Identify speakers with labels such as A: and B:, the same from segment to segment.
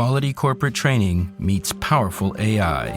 A: quality corporate training meets powerful AI.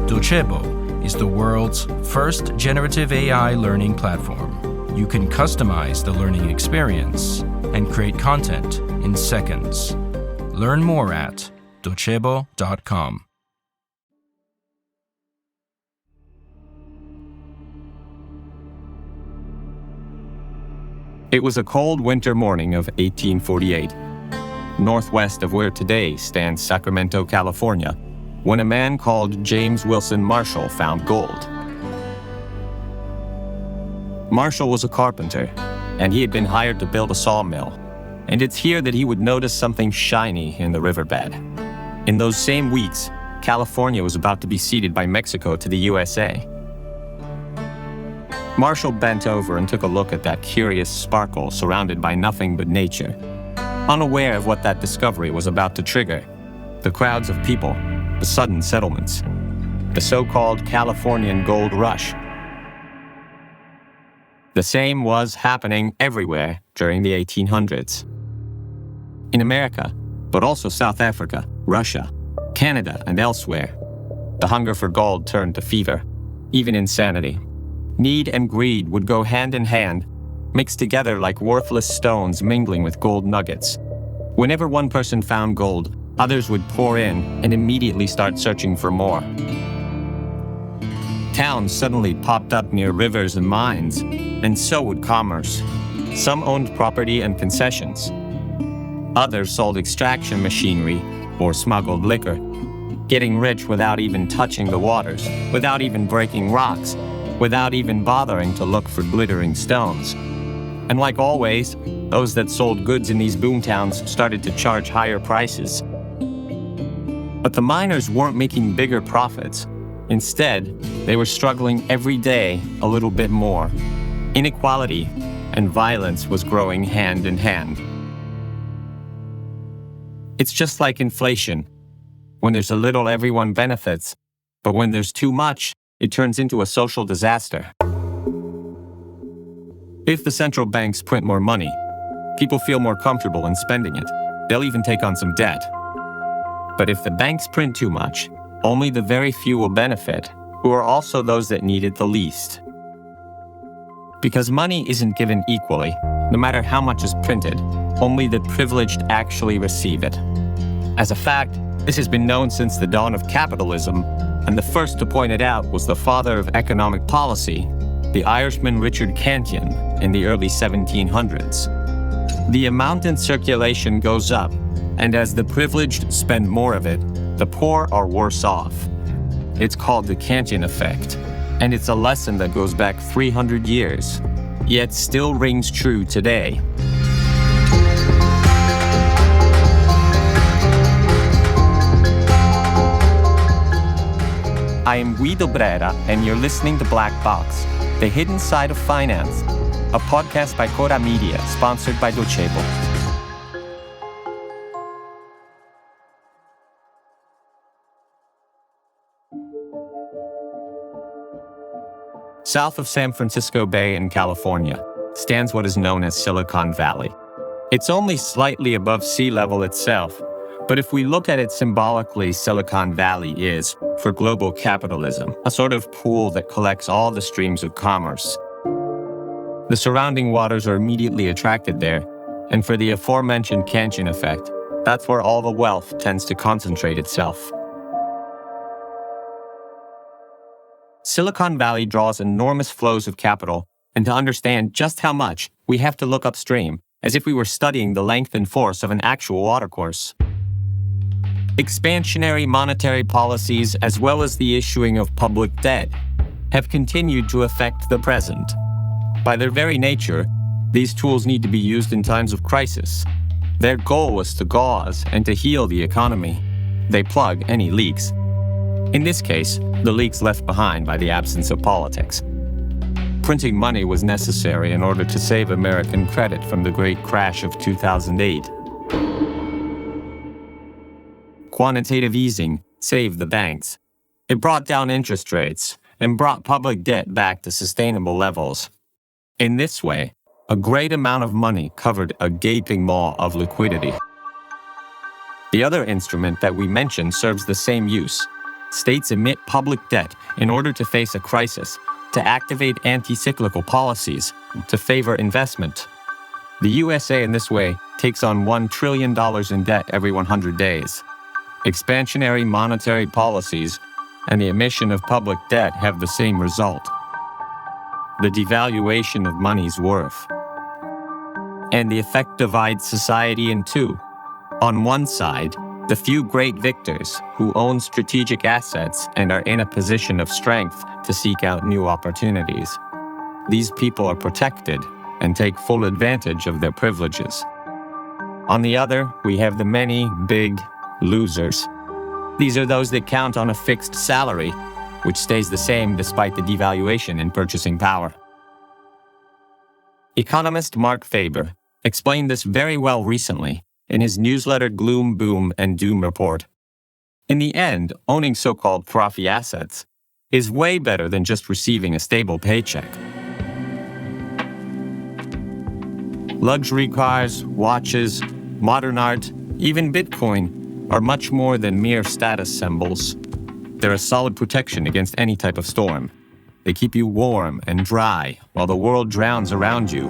A: Docebo is the world's first generative AI learning platform. You can customize the learning experience and create content in seconds. Learn more at docebo.com.
B: It was a cold winter morning of 1848, northwest of where today stands Sacramento, California, when a man called James Wilson Marshall found gold. Marshall was a carpenter, and he had been hired to build a sawmill, and it's here that he would notice something shiny in the riverbed. In those same weeks, California was about to be ceded by Mexico to the USA. Marshall bent over and took a look at that curious sparkle surrounded by nothing but nature, unaware of what that discovery was about to trigger: the crowds of people, the sudden settlements, the so-called Californian gold rush. The same was happening everywhere during the 1800s. In America, but also South Africa, Russia, Canada, and elsewhere, the hunger for gold turned to fever, even insanity. Need and greed would go hand in hand, mixed together like worthless stones mingling with gold nuggets. Whenever one person found gold, others would pour in and immediately start searching for more. Towns suddenly popped up near rivers and mines, and so would commerce. Some owned property and concessions. Others sold extraction machinery or smuggled liquor, getting rich without even touching the waters, without even breaking rocks, without even bothering to look for glittering stones. And like always, those that sold goods in these boomtowns started to charge higher prices. But the miners weren't making bigger profits. Instead, they were struggling every day a little bit more. Inequality and violence was growing hand in hand. It's just like inflation. When there's a little, everyone benefits. But when there's too much, it turns into a social disaster. If the central banks print more money, people feel more comfortable in spending it. They'll even take on some debt. But if the banks print too much, only the very few will benefit, who are also those that need it the least. Because money isn't given equally, no matter how much is printed, only the privileged actually receive it. As a fact, this has been known since the dawn of capitalism, and the first to point it out was the father of economic policy, the Irishman Richard Cantillon, in the early 1700s. The amount in circulation goes up, and as the privileged spend more of it, the poor are worse off. It's called the Cantillon effect, and it's a lesson that goes back 300 years, yet still rings true today. I am Guido Brera, and you're listening to Black Box, The Hidden Side of Finance, a podcast by Cora Media, sponsored by Docebo. South of San Francisco Bay in California stands what is known as Silicon Valley. It's only slightly above sea level itself, but if we look at it symbolically, Silicon Valley is, for global capitalism, a sort of pool that collects all the streams of commerce. The surrounding waters are immediately attracted there, and for the aforementioned Cantillon effect, that's where all the wealth tends to concentrate itself. Silicon Valley draws enormous flows of capital, and to understand just how much, we have to look upstream, as if we were studying the length and force of an actual watercourse. Expansionary monetary policies, as well as the issuing of public debt, have continued to affect the present. By their very nature, these tools need to be used in times of crisis. Their goal was to gauze and to heal the economy. They plug any leaks. In this case, the leaks left behind by the absence of politics. Printing money was necessary in order to save American credit from the great crash of 2008. Quantitative easing saved the banks. It brought down interest rates and brought public debt back to sustainable levels. In this way, a great amount of money covered a gaping maw of liquidity. The other instrument that we mentioned serves the same use. States emit public debt in order to face a crisis, to activate anti-cyclical policies, to favor investment. The USA in this way takes on $1 trillion in debt every 100 days. Expansionary monetary policies and the emission of public debt have the same result: the devaluation of money's worth. And the effect divides society in two. On one side, the few great victors who own strategic assets and are in a position of strength to seek out new opportunities. These people are protected and take full advantage of their privileges. On the other, we have the many big losers. These are those that count on a fixed salary, which stays the same despite the devaluation in purchasing power. Economist Mark Faber explained this very well recently in his newsletter Gloom, Boom, and Doom report. In the end, owning so-called frothy assets is way better than just receiving a stable paycheck. Luxury cars, watches, modern art, even Bitcoin are much more than mere status symbols. They're a solid protection against any type of storm. They keep you warm and dry while the world drowns around you.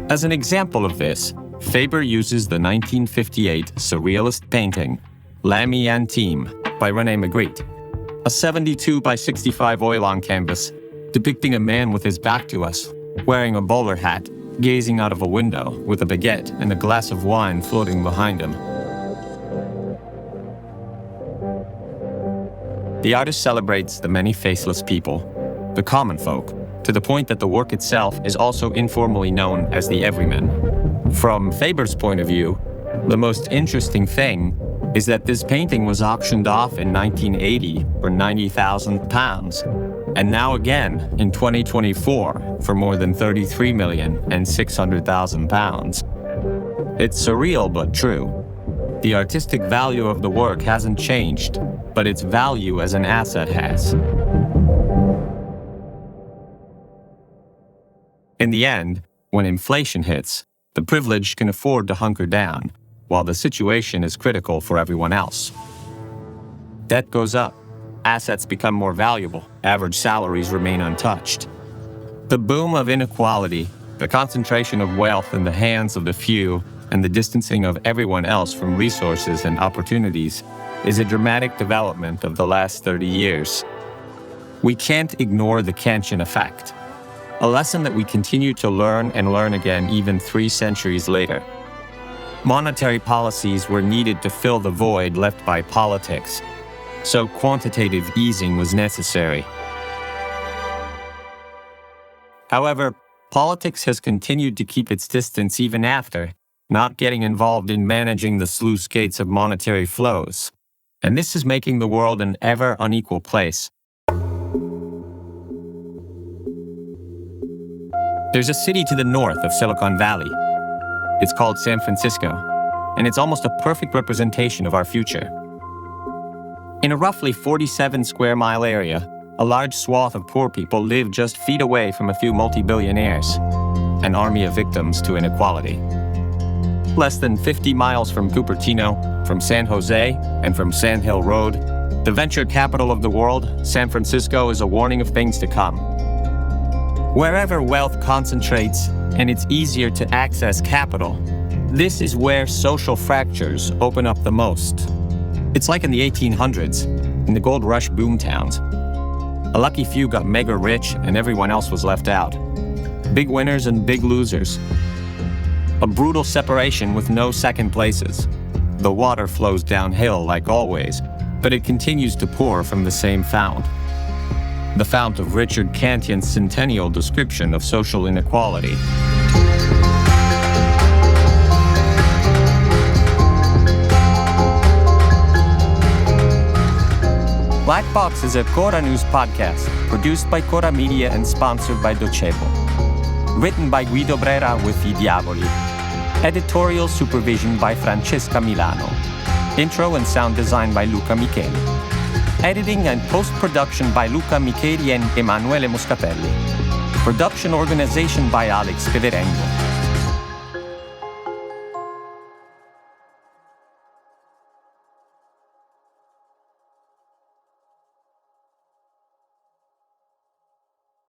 B: As an example of this, Faber uses the 1958 surrealist painting, L'Ami Intime, by René Magritte, a 72 by 65 oil on canvas depicting a man with his back to us, wearing a bowler hat, gazing out of a window with a baguette and a glass of wine floating behind him. The artist celebrates the many faceless people, the common folk, to the point that the work itself is also informally known as the everyman. From Faber's point of view, the most interesting thing is that this painting was auctioned off in 1980 for £90,000, and now again in 2024 for more than £33,600,000. It's surreal but true. The artistic value of the work hasn't changed, but its value as an asset has. In the end, when inflation hits, the privileged can afford to hunker down, while the situation is critical for everyone else. Debt goes up, assets become more valuable, average salaries remain untouched. The boom of inequality, the concentration of wealth in the hands of the few, and the distancing of everyone else from resources and opportunities is a dramatic development of the last 30 years. We can't ignore the Kantian effect, a lesson that we continue to learn and learn again even 3 centuries later. Monetary policies were needed to fill the void left by politics, so quantitative easing was necessary. However, politics has continued to keep its distance even after, not getting involved in managing the sluice gates of monetary flows, and this is making the world an ever unequal place. There's a city to the north of Silicon Valley. It's called San Francisco, and it's almost a perfect representation of our future. In a roughly 47 square mile area, a large swath of poor people live just feet away from a few multi-billionaires, an army of victims to inequality. Less than 50 miles from Cupertino, from San Jose, and from Sand Hill Road, the venture capital of the world, San Francisco is a warning of things to come. Wherever wealth concentrates and it's easier to access capital, this is where social fractures open up the most. It's like in the 1800s, in the gold rush boomtowns. A lucky few got mega rich and everyone else was left out. Big winners and big losers. A brutal separation with no second places. The water flows downhill like always, but it continues to pour from the same fount. The fount of Richard Kantian's centennial description of social inequality. Black Box is a Cora News podcast, produced by Cora Media and sponsored by Docebo. Written by Guido Brera with I Diavoli. Editorial supervision by Francesca Milano. Intro and sound design by Luca Micheli. Editing and post-production by Luca Micheli and Emanuele Moscatelli. Production organization by Alex Federengo.